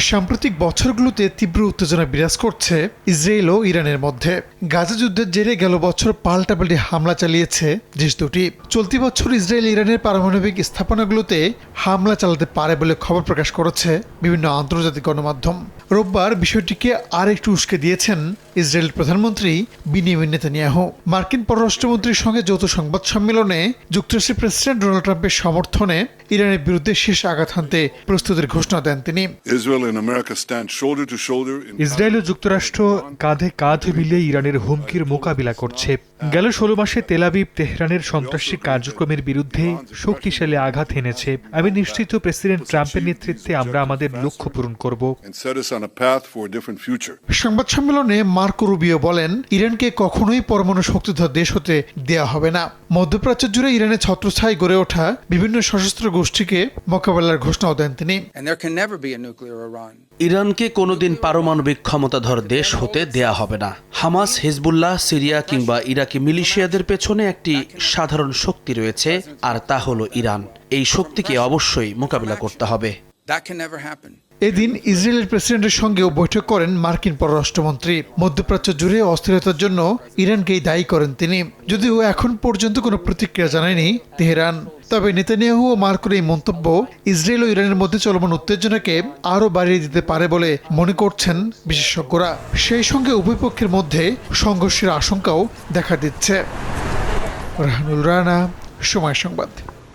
সাম্প্রতিক বছরগুলোতে তীব্র উত্তেজনা বিরাজ করছে ইসরায়েল ও ইরানের মধ্যে। গাজা যুদ্ধের জেরে গেল বছর পাল্টাপাল্টি হামলা চালিয়েছে দেশ দুটি। চলতি বছর ইসরায়েল ইরানের পারমাণবিক স্থাপনাগুলোতে হামলা চালাতে পারে বলে খবর প্রকাশ করেছে বিভিন্ন আন্তর্জাতিক গণমাধ্যম। রোববার বিষয়টিকে আর একটু উস্কে দিয়েছেন ইসরায়েলের প্রধানমন্ত্রী বেনিয়ামিন নেতানিয়াহু। মার্কিন পররাষ্ট্রমন্ত্রীর সঙ্গে যৌথ সংবাদ সম্মেলনে যুক্তরাষ্ট্রের প্রেসিডেন্ট ডোনাল্ড ট্রাম্পের সমর্থনে ইরানের বিরুদ্ধে শেষ আঘাত হানতে প্রস্তুতির ঘোষণা দেন তিনি। ইসরায়েল ও যুক্তরাষ্ট্র কাঁধে কাঁধ মিলিয়ে ইরানের হুমকির মোকাবিলা করছে। গেল 16 মাসে তেল আবিব তেহরানের সন্ত্রাসী কার্যক্রমের বিরুদ্ধে শক্তিশালী আঘাত এনেছে। আমি নিশ্চিত প্রেসিডেন্ট ট্রাম্পের নেতৃত্বে আমরা আমাদের লক্ষ্য পূরণ করব। সংবাদ সম্মেলনে মার্কো রুবিও বলেন, ইরানকে কখনোই পরমাণু শক্তিধর দেশ হতে দেওয়া হবে না। মধ্যপ্রাচ্য জুড়ে ইরানের ছত্রছায়ায় গড়ে ওঠা বিভিন্ন সশস্ত্র গোষ্ঠীকে মোকাবেলার ঘোষণাও দেন তিনি। ইরানকে কোনোদিন পারমাণবিক ক্ষমতাধর দেশ হতে দেয়া হবে না। হামাস, হিজবুল্লাহ, সিরিয়া কিংবা ইরাকি মিলিশিয়াদের পেছনে একটি সাধারণ শক্তি রয়েছে, আর তা হলো ইরান। এই শক্তিকে অবশ্যই মোকাবিলা করতে হবে। এদিন ইসরায়েলের প্রেসিডেন্টের সঙ্গেও বৈঠক করেন মার্কিন পররাষ্ট্রমন্ত্রী। মধ্যপ্রাচ্য জুড়ে অস্থিরতার জন্য ইরানকেই দায়ী করেন তিনি। যদিও এখন পর্যন্ত কোনো প্রতিক্রিয়া জানায়নি তেহরান। তবে নেতানিয়াহু ও মার্কোর এই মন্তব্য ইসরায়েল ও ইরানের মধ্যে চলমান উত্তেজনাকে আরও বাড়িয়ে দিতে পারে বলে মনে করছেন বিশেষজ্ঞরা। সেই সঙ্গে উভয় পক্ষের মধ্যে সংঘর্ষের আশঙ্কাও দেখা দিচ্ছে। রাহানুল রানা, সময় সংবাদ।